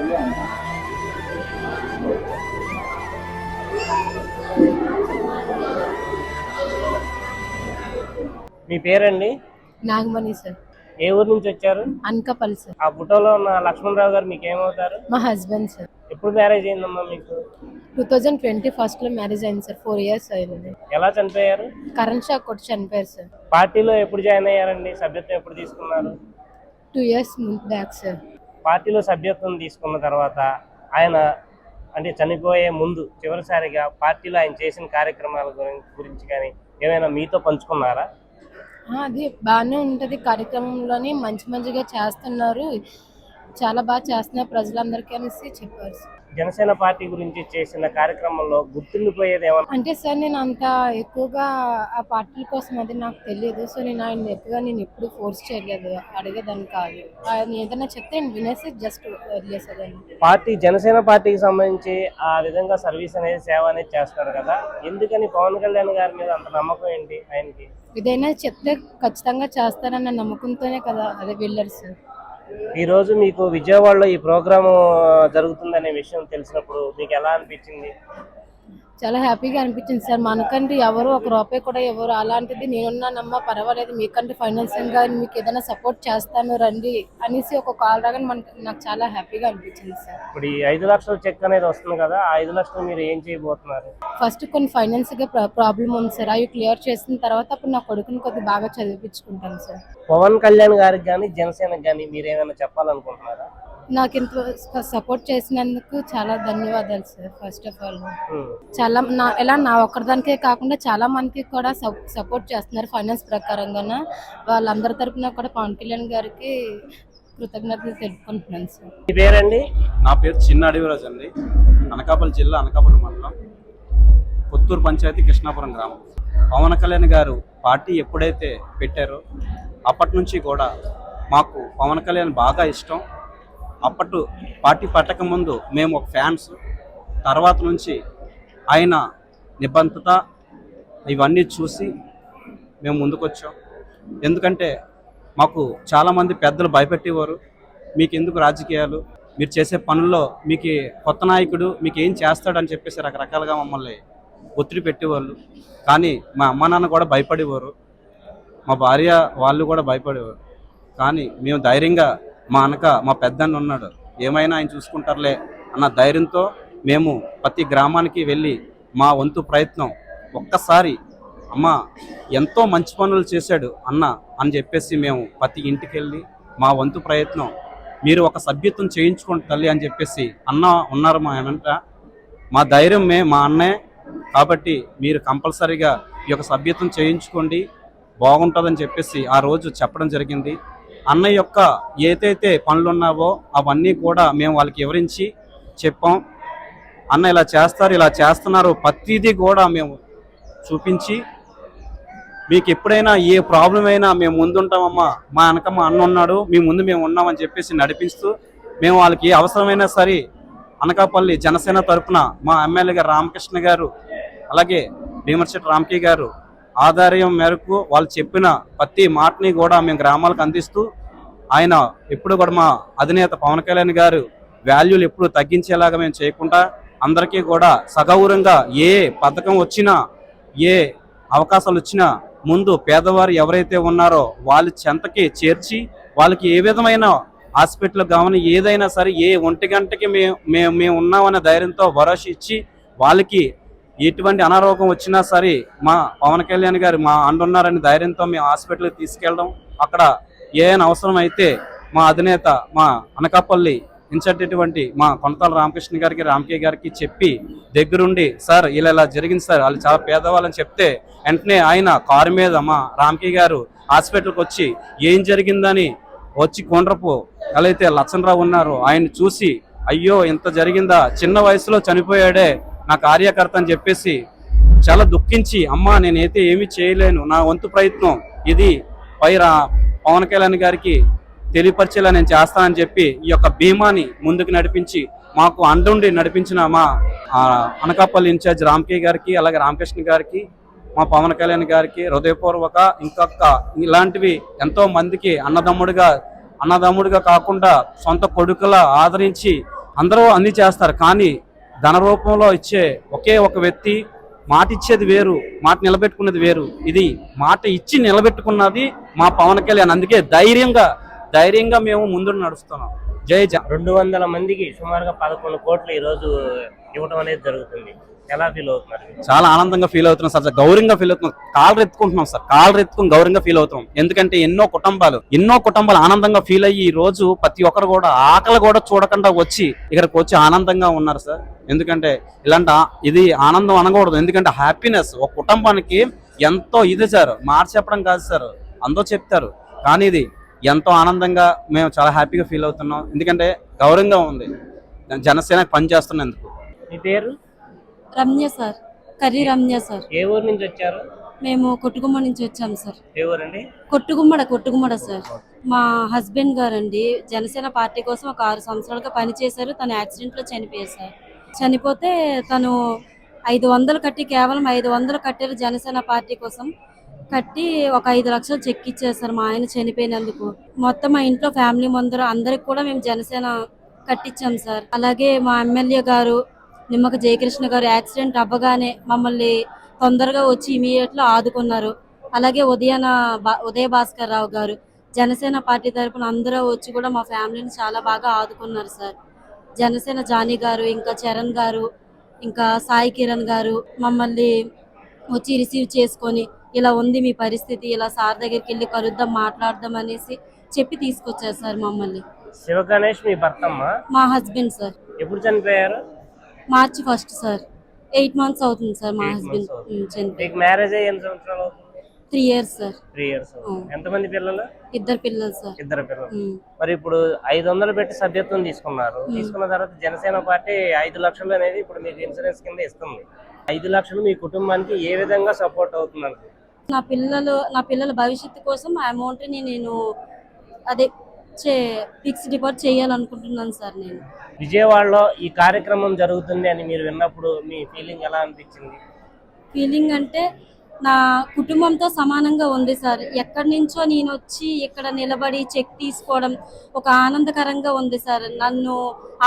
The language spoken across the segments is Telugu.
మీ పేరండి? నాగమణి సార్. ఏ ఊరు నుంచి వచ్చారు? అనకాపల్లి సార్. ఆ ఫోటోలో ఉన్న లక్ష్మణరావు గారు మీకు ఏమవుతారు? మా హస్బెండ్ సార్. ఎప్పుడు మ్యారేజ్ అయిందమ్మా మీకు? 2020 ఫస్ట్ లో మ్యారేజ్ అయింది సార్. 4 years అయింది. ఎలా చనిపోయారు? కరెంట్ షాక్ కొట్టి చనిపోయారు సార్. పార్టీలో ఎప్పుడు జాయిన్ అయ్యారండి? సభ్యత్వం ఎప్పుడు తీసుకున్నారు? 2 years బ్యాక్ సార్. పార్టీలో సభ్యత్వం తీసుకున్న తర్వాత ఆయన అంటే చనిపోయే ముందు చివరిసారిగా పార్టీలో ఆయన చేసిన కార్యక్రమాల గురించి కానీ ఏమైనా మీతో పంచుకున్నారా? అది బాగానే ఉంటుంది. కార్యక్రమంలోని మంచిగా చేస్తున్నారు, చాలా బాగా చేస్తున్నారు ప్రజలందరికీ అనేసి చెప్పారు సార్. జనసేన పార్టీ గురించి చేసిన కార్యక్రమంలో గుర్తుండిపోయేది ఏమన్నా? అంటే సార్ నేను అంత ఎక్కువగా ఆ పార్టీల కోసం అది నాకు తెలియదు. సో నేను ఆయన ఎక్కువగా ఎప్పుడు ఫోర్స్ చేయలేదు, అడిగేదాన్ని కాదు. ఆయన ఏదైనా చెప్తే నేను వినేసి జస్ట్ వదిలేసేదాన్ని. పార్టీ జనసేన పార్టీకి సంబంధించి ఆ విధంగా సర్వీస్ అనేది సేవ అనేది చేస్తారు కదా, ఎందుకని పవన్ కళ్యాణ్ గారి మీద అంత నమ్మకం ఏంటి ఆయనకి? ఏదైనా చెప్తే ఖచ్చితంగా చేస్తారన్న నమ్మకంతోనే కదా అదే వెళ్ళారు సార్. ఈ రోజు మీకు విజయవాడలో ఈ ప్రోగ్రాము జరుగుతుందనే విషయం తెలిసినప్పుడు మీకు ఎలా అనిపించింది? చాలా హ్యాపీగా అనిపించింది సార్. మనకంటే ఎవరు ఒక రూపాయి కూడా ఎవరు, అలాంటిది నేనున్నానమ్మా పర్వాలేదు, మీకంటే ఫైనాన్షియల్గా మీకు ఏదైనా సపోర్ట్ చేస్తాను రండి అనేసి ఒక కాల్ రాగానే నాకు చాలా హ్యాపీగా అనిపించింది సార్. ఇప్పుడు ఈ 5 లక్షల చెక్ అనేది వస్తుంది కదా, ఆ 5 లక్షలు మీరు ఏం చేయబోతున్నారు? ఫస్ట్ కొన్ని ఫైనాన్స్గా ప్రాబ్లం ఉంది సార్, అవి క్లియర్ చేసిన తర్వాత అప్పుడు నా కొడుకుని కొద్దిగా బాగా చదివించుకుంటాను సార్. పవన్ కళ్యాణ్ గారికి కానీ జనసేనకి కానీ మీరు ఏమైనా చెప్పాలనుకుంటున్నారా? నాకు ఇంత సపోర్ట్ చేసినందుకు చాలా ధన్యవాదాలు సార్. ఫస్ట్ ఆఫ్ ఆల్ చాలా నా ఒక్కరిదానికే కాకుండా చాలా మందికి కూడా సపోర్ట్ చేస్తున్నారు ఫైనాన్స్ ప్రకారంగా. వాళ్ళందరి తరపున కూడా పవన్ కళ్యాణ్ గారికి కృతజ్ఞతలు తెలుపుకుంటున్నాను సార్. మీ పేరండి? నా పేరు చిన్న అడవిరాజు అండి. అనకాపల్లి జిల్లా అనకాపల్లి మండలం కొత్తూరు పంచాయతీ కృష్ణాపురం గ్రామం. పవన్ కళ్యాణ్ గారు పార్టీ ఎప్పుడైతే పెట్టారో అప్పటి నుంచి కూడా మాకు పవన్ కళ్యాణ్ బాగా ఇష్టం. అప్పటి పార్టీ పట్టక ముందు మేము ఒక ఫ్యాన్స్, తర్వాత నుంచి ఆయన నిబద్ధత ఇవన్నీ చూసి మేము ముందుకొచ్చాం. ఎందుకంటే మాకు చాలామంది పెద్దలు భయపెట్టేవారు, మీకు ఎందుకు రాజకీయాలు, మీరు చేసే పనుల్లో మీకు కొత్త నాయకుడు మీకు ఏం చేస్తాడని చెప్పేసి రకరకాలుగా మమ్మల్ని ఒత్తిడి పెట్టేవాళ్ళు. కానీ మా అమ్మ నాన్న కూడా భయపడేవారు, మా భార్య వాళ్ళు కూడా భయపడేవారు. కానీ మేము ధైర్యంగా మా పెద్దన్న ఉన్నాడు, ఏమైనా ఆయన చూసుకుంటారులే అన్న ధైర్యంతో మేము ప్రతి గ్రామానికి వెళ్ళి మా వంతు ప్రయత్నం ఒక్కసారి అమ్మ ఎంతో మంచి పనులు చేశాడు అన్న అని చెప్పేసి మేము ప్రతి ఇంటికి వెళ్ళి మా వంతు ప్రయత్నం మీరు ఒక సభ్యత్వం చేయించుకోండి తల్లి అని చెప్పేసి అన్న ఉన్నారు మా వెంట. మా ధైర్యం మా అన్నే కాబట్టి మీరు కంపల్సరీగా ఈ యొక్క సభ్యత్వం చేయించుకోండి బాగుంటుందని చెప్పేసి ఆ రోజు చెప్పడం జరిగింది. అన్న యొక్క ఏదైతే పనులు ఉన్నావో అవన్నీ కూడా మేము వాళ్ళకి వివరించి చెప్పాం. అన్న ఇలా చేస్తారు, ఇలా చేస్తున్నారు, ప్రతిదీ కూడా మేము చూపించి మీకు ఎప్పుడైనా ఏ ప్రాబ్లం అయినా మేము ముందుంటామమ్మా, మా వెనక మా అన్న ఉన్నాడు, మీ ముందు మేము ఉన్నామని చెప్పేసి నడిపిస్తూ మేము వాళ్ళకి అవసరమైనా సరే అనకాపల్లి జనసేన తరఫున మా ఎమ్మెల్యే గారు రామకృష్ణ గారు అలాగే భీమర్శెట్టి రామకీ గారు ఆధార్యం మేరకు వాళ్ళు చెప్పిన ప్రతి మాటని కూడా మేము గ్రామాలకు అందిస్తూ ఆయన ఎప్పుడు కూడా మా అధినేత పవన్ కళ్యాణ్ గారు వాల్యూలు ఎప్పుడు తగ్గించేలాగా మేము చేయకుండా అందరికీ కూడా సగౌరవంగా ఏ పథకం వచ్చినా ఏ అవకాశాలు వచ్చినా ముందు పేదవారు ఎవరైతే ఉన్నారో వాళ్ళ చెంతకి చేర్చి వాళ్ళకి ఏ విధమైన హాస్పిటల్ కావాలి ఏదైనా సరే ఏ 1 గంటకి మేము ఉన్నామనే ధైర్యంతో భరోసా ఇచ్చి వాళ్ళకి ఎటువంటి అనారోగ్యం వచ్చినా సరే మా పవన్ కళ్యాణ్ గారు మా అండున్నారని ధైర్యంతో మేము హాస్పిటల్కి తీసుకెళ్ళడం, అక్కడ ఏమైనా అవసరం అయితే మా అధినేత మా అనకాపల్లి ఇన్ఛార్జ్ మా కొనతాల రామకృష్ణ గారికి రామకీ గారికి చెప్పి దగ్గరుండి సార్ ఇలా జరిగింది సార్, వాళ్ళు చాలా పేదవాళ్ళని చెప్తే వెంటనే ఆయన కారు మీద మా రామకీ గారు హాస్పిటల్కి వచ్చి ఏం జరిగిందని వచ్చి కొండ్రపు ఎలా అయితే లచ్చనరావు ఉన్నారో ఆయన చూసి అయ్యో ఇంత జరిగిందా, చిన్న వయసులో చనిపోయాడే నా కార్యకర్త అని చెప్పేసి చాలా దుఃఖించి అమ్మా నేనైతే ఏమీ చేయలేను, నా వంతు ప్రయత్నం ఇది పవన్ కళ్యాణ్ గారికి తెలియపరిచేలా నేను చేస్తానని చెప్పి ఈ యొక్క భీమాని ముందుకు నడిపించి మాకు అండుండి నడిపించిన మా అనకాపల్లి ఇన్ఛార్జ్ రామకీ గారికి అలాగే రామకృష్ణ గారికి మా పవన్ కళ్యాణ్ గారికి హృదయపూర్వక ఇంకొక ఇలాంటివి ఎంతో మందికి అన్నదమ్ముడిగా కాకుండా సొంత కొడుకులా ఆదరించి అందరూ అన్ని చేస్తారు, కానీ ధన రూపంలో ఇచ్చే ఒకే ఒక వ్యక్తి మాట ఇచ్చేది వేరు, మాట నిలబెట్టుకున్నది వేరు. ఇది మాట ఇచ్చి నిలబెట్టుకున్నది మా పవన్ కళ్యాణ్. అందుకే ధైర్యంగా మేము ముందు నడుస్తున్నాం. జై జన. 200 మందికి సుమారుగా 11 కోట్లు ఈ రోజు ఇవ్వడం అనేది జరుగుతుంది. ఎలా ఫీల్ అవుతున్నారు? చాలా ఆనందంగా ఫీల్ అవుతున్నాం సార్, గౌరవంగా ఫీల్ అవుతున్నాం, కాళ్ళు ఎత్తుకుంటున్నాం సార్, కాళ్ళు ఎత్తుకుని గౌరవంగా ఫీల్ అవుతున్నాం. ఎందుకంటే ఎన్నో కుటుంబాలు ఆనందంగా ఫీల్ అయ్యి ఈ రోజు ప్రతి ఒక్కరు కూడా ఆకలి కూడా చూడకుండా వచ్చి ఇక్కడికి వచ్చి ఆనందంగా ఉన్నారు సార్. ఎందుకంటే ఇది ఆనందం అనకూడదు, ఎందుకంటే హ్యాపీనెస్ ఒక కుటుంబానికి ఎంతో ఇది సార్. మాట చెప్పడం కాదు సార్, అందరూ చెప్తారు, కానీ ఇది ఎంతో ఆనందంగా మేము చాలా హ్యాపీగా ఫీల్ అవుతున్నాం. ఎందుకంటే గౌరవంగా ఉంది జనసేనకి పనిచేస్తున్నందుకు. మీ పేరు? Ramya sir, Karri Ramya sir. ఏ ఊరు నుంచి వచ్చారు? మేము కొట్టుగుమ్మ నుంచి వచ్చాము సార్. ఏ ఊరండి? కొట్టుగుమ్మడ సార్. మా హస్బెండ్ గారండి జనసేన పార్టీ కోసం ఒక 6 సంవత్సరాలుగా పనిచేశారు. తను యాక్సిడెంట్లో చనిపోయారు సార్. చనిపోతే తను 500 కట్టి, కేవలం 500 కట్టారు జనసేన పార్టీ కోసం. కట్టి ఒక 5 లక్షలు చెక్ ఇచ్చారు సార్ మా ఆయన చనిపోయినందుకు. మొత్తం మా ఇంట్లో ఫ్యామిలీ ముందర అందరికి కూడా మేము జనసేన కట్టించాం సార్. అలాగే మా ఎమ్మెల్యే గారు నిమ్మక జయకృష్ణ గారు యాక్సిడెంట్ అవ్వగానే మమ్మల్ని తొందరగా వచ్చి ఇమీడియట్లో ఆదుకున్నారు. అలాగే ఉదయ భాస్కర్ రావు గారు జనసేన పార్టీ తరఫున అందరూ వచ్చి కూడా మా ఫ్యామిలీని చాలా బాగా ఆదుకున్నారు సార్. జనసేన జానీ గారు, ఇంకా చరణ్ గారు, ఇంకా సాయి కిరణ్ గారు మమ్మల్ని వచ్చి రిసీవ్ చేసుకొని ఇలా ఉంది మీ పరిస్థితి, ఇలా సార్ దగ్గరికి వెళ్ళి కలుద్దాం, మాట్లాడదాం అనేసి చెప్పి తీసుకొచ్చారు సార్ మమ్మల్ని. శివ గణేష్ మీ భర్తమ్మా? మా హస్బెండ్ సార్. ఎప్పుడు చనిపోయారు? మార్చి 1 సార్. 8 months అవుతుంది సార్ మా హస్బెండ్ చనిపోయి. మీకు మ్యారేజ్ అయ్యి ఎన్ని సంవత్సరాలు అవుతుంది? 3 years సార్. 3 years. ఎంతమంది పిల్లలు? 2 పిల్లలు సార్. 2 పిల్లలు. మరి ఇప్పుడు 500 పెట్టి సభ్యత్వం తీసుకున్నారు. తీసుకున్న తర్వాత జనసేన పార్టీ 5 లక్షలు అనేది ఇప్పుడు మీకు ఇన్సూరెన్స్ కింద ఇస్తుంది. 5 లక్షలు మీ కుటుంబానికి ఏ విధంగా సపోర్ట్ అవుతుంది? నా పిల్లల భవిష్యత్తు కోసం ఆ అమౌంట్ ని నేను ఫిక్స్ డిపాజిట్ చేయాలనుకుంటున్నాను సార్. నేను విజయవాడలో ఈ కార్యక్రమం జరుగుతుంది అని మీరు విన్నప్పుడు మీ ఫీలింగ్ ఎలా అనిపించింది? ఫీలింగ్ అంటే నా కుటుంబంతో సమానంగా ఉంది సార్. ఎక్కడి నుంచో నేను వచ్చి ఇక్కడ నిలబడి చెక్ తీసుకోవడం ఒక ఆనందకరంగా ఉంది సార్. నన్ను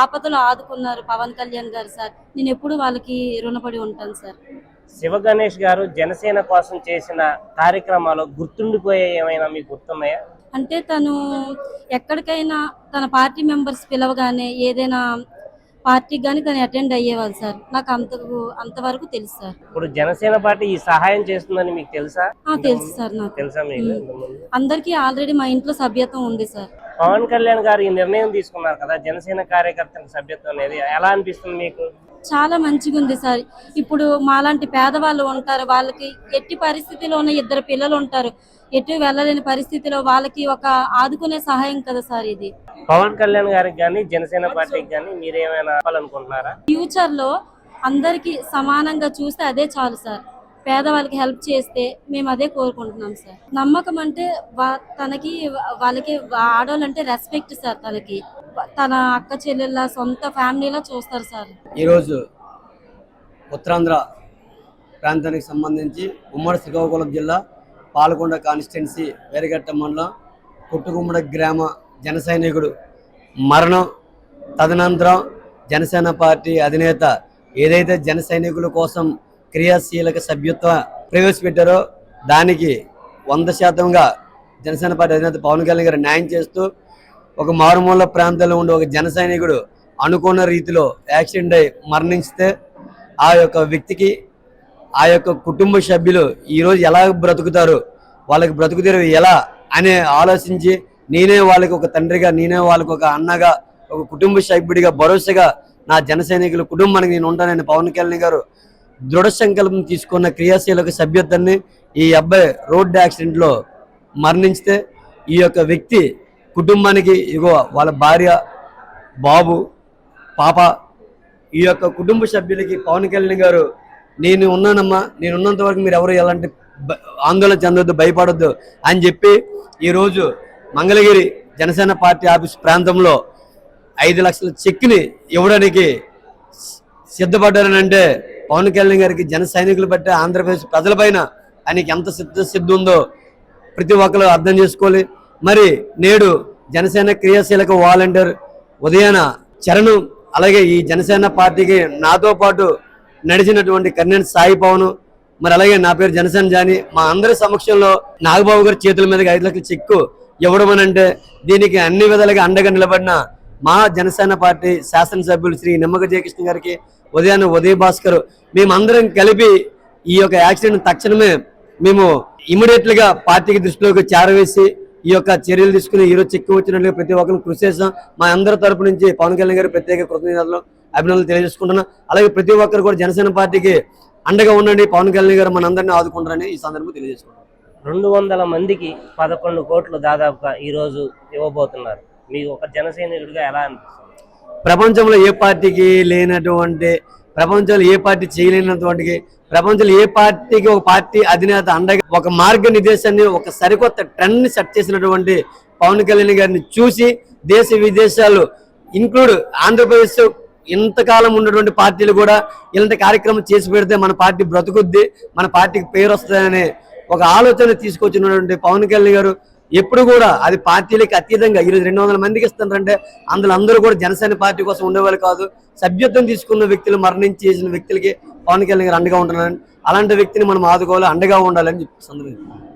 ఆపదలో ఆదుకున్నారు పవన్ కళ్యాణ్ గారు సార్. నేను ఎప్పుడు వాళ్ళకి రుణపడి ఉంటాను సార్. శివ గణేష్ గారు జనసేన కోసం చేసిన కార్యక్రమాలు గుర్తుండిపోయే ఏమైనా మీకు గుర్తున్నాయా? అంటే తను ఎక్కడికైనా తన పార్టీ మెంబర్స్ పిలవగానే ఏదైనా పార్టీకి కానీ తను అటెండ్ అయ్యేవాళ్ళు సార్. నాకు అంతవరకు తెలుసు సార్. ఇప్పుడు జనసేన పార్టీ ఈ సహాయం చేస్తుందని మీకు తెలుసా? తెలుసు సార్. నాకు తెలుసా? మీకు అందరికీ ఆల్రెడీ మా ఇంట్లో సభ్యత్వం ఉంది సార్. పవన్ కళ్యాణ్ గారు ఈ నిర్ణయం తీసుకున్నారు కదా జనసేన కార్యకర్తల సభ్యత్వం అనేది, ఎలా అనిపిస్తుంది మీకు? చాలా మంచిగా ఉంది సార్. ఇప్పుడు మాలాంటి పేదవాళ్ళు ఉంటారు, వాళ్ళకి ఎట్టి పరిస్థితిలోనే 2 పిల్లలు ఉంటారు, ఎటు వెళ్ళలేని పరిస్థితిలో వాళ్ళకి ఒక ఆదుకునే సహాయం కదా సార్ ఇది. పవన్ కళ్యాణ్ గారికి కానీ జనసేన పార్టీకి కానీ మీరేమైనా చెప్పాలనుకుంటున్నారా? ఫ్యూచర్ లో అందరికి సమానంగా చూస్తే అదే చాలు సార్. పేదవాళ్ళకి హెల్ప్ చేస్తే మేము అదే కోరుకుంటున్నాం సార్. నమ్మకం అంటే వాళ్ళకి ఆడవాళ్ళంటే రెస్పెక్ట్ సార్. తన అక్క చెల్లెళ్ళ సొంత ఫ్యామిలీలా చూస్తారు సార్. ఈరోజు ఉత్తరాంధ్ర ప్రాంతానికి సంబంధించి ఉమ్మడి శ్రీకాకుళం జిల్లా పాలకొండ కాన్స్టిట్యున్సీ వేరగట్ట మండలం కొట్టుగుమ్మడ గ్రామ జన సైనికుడు మరణం తదనంతరం జనసేన పార్టీ అధినేత ఏదైతే జన సైనికుల కోసం క్రియాశీలక సభ్యత్వ ప్రవేశపెట్టారో దానికి 100%గా జనసేన పార్టీ అధినేత పవన్ కళ్యాణ్ గారు న్యాయం చేస్తూ ఒక మారుమూల ప్రాంతంలో ఉండే ఒక జన సైనికుడు అనుకున్న రీతిలో యాక్సిడెంట్ అయి మరణిస్తే ఆ యొక్క వ్యక్తికి ఆ యొక్క కుటుంబ సభ్యులు ఈరోజు ఎలా బ్రతుకుతారు, వాళ్ళకి బ్రతుకుతారు ఎలా అని ఆలోచించి నేనే వాళ్ళకి ఒక తండ్రిగా, నేనే వాళ్ళకి ఒక అన్నగా, ఒక కుటుంబ సభ్యుడిగా భరోసాగా నా జన సైనికుల కుటుంబానికి నేను ఉంటానని పవన్ కళ్యాణ్ గారు దృఢ సంకల్పం తీసుకున్న క్రియాశీలక సభ్యత్వాన్ని ఈ అబ్బాయి రోడ్డు యాక్సిడెంట్లో మరణించితే ఈ యొక్క వ్యక్తి కుటుంబానికి ఇగో వాళ్ళ భార్య, బాబు, పాప, ఈ యొక్క కుటుంబ సభ్యులకి పవన్ కళ్యాణ్ గారు నేను ఉన్నానమ్మా, నేను ఉన్నంత వరకు మీరు ఎవరు ఎలాంటి ఆందోళన చెందొద్దు, భయపడొద్దు అని చెప్పి ఈరోజు మంగళగిరి జనసేన పార్టీ ఆఫీస్ ప్రాంతంలో 5 లక్షల చెక్ని ఇవ్వడానికి సిద్ధపడ్డారనంటే పవన్ కళ్యాణ్ గారికి జన సైనికులు బట్టి ఆంధ్రప్రదేశ్ ప్రజలపైన ఆయనకి ఎంత సిద్ధ ఉందో ప్రతి ఒక్కరు అర్థం చేసుకోవాలి. మరి నేడు జనసేన క్రియాశీలక వాలంటీర్ ఉదయాన చరణ్ అలాగే ఈ జనసేన పార్టీకి నాతో పాటు నడిచినటువంటి కర్ణన్ సాయి పవన్, మరి అలాగే నా పేరు జనసేన జాని, మా అందరి సమక్షంలో నాగబాబు గారి చేతుల మీదకి 5 లక్షల చెక్కు ఇవ్వడం అని అంటే దీనికి అన్ని విధాలుగా అండగా నిలబడిన మా జనసేన పార్టీ శాసనసభ్యులు శ్రీ నిమ్మక జయకృష్ణ గారికి, ఉదయ భాస్కర్, మేమందరం కలిపి ఈ యొక్క యాక్సిడెంట్ తక్షణమే మేము ఇమీడియట్ గా పార్టీకి దృష్టిలోకి చేరవేసి ఈ యొక్క చర్యలు తీసుకుని ఈరోజు చెక్కు వచ్చినట్లుగా ప్రతి ఒక్కరు కృషి చేస్తాం. మా అందరి తరపు నుంచి పవన్ కళ్యాణ్ గారు ప్రత్యేక కృతజ్ఞతలు అభినందనలు తెలియజేసుకుంటున్నాం. అలాగే ప్రతి ఒక్కరు కూడా జనసేన పార్టీకి అండగా ఉండండి, పవన్ కళ్యాణ్ గారు మనందరినీ ఆదుకుంటారని ఈ సందర్భంగా తెలియజేసుకుంటున్నాం. 200 మందికి 11 కోట్లు దాదాపుగా ఈ రోజు ఇవ్వబోతున్నారు. మీకు ఒక జన సైనికుడిగా ఎలా అనిపిస్తుంది? ప్రపంచంలో ఏ పార్టీకి లేనటువంటి, ప్రపంచంలో ఏ పార్టీ చేయలేనటువంటి, ప్రపంచంలో ఏ పార్టీకి ఒక పార్టీ అధినేత అండగా ఒక మార్గనిర్దేశాన్ని, ఒక సరికొత్త ట్రెండ్ ని సెట్ చేసినటువంటి పవన్ కళ్యాణ్ గారిని చూసి దేశ విదేశాలు ఇంక్లూడ్ ఆంధ్రప్రదేశ్ ఇంతకాలం ఉన్నటువంటి పార్టీలు కూడా ఇలాంటి కార్యక్రమం చేసి పెడితే మన పార్టీ బ్రతుకుద్ది, మన పార్టీకి పేరు వస్తుందనే ఒక ఆలోచన తీసుకొచ్చినటువంటి పవన్ కళ్యాణ్ గారు ఎప్పుడు కూడా అది పార్టీలకి అతీతంగా ఈరోజు 200 మందికి ఇస్తున్నారంటే అందులో అందరూ కూడా జనసేన పార్టీ కోసం ఉండేవాళ్ళు కాదు. సభ్యత్వం తీసుకున్న వ్యక్తులు, మరణించి చేసిన వ్యక్తులకి పవన్ కళ్యాణ్ గారు అండగా ఉంటున్నారని, అలాంటి వ్యక్తిని మనం ఆదుకోవాలి, అండగా ఉండాలని చెప్పి సందర్భంగా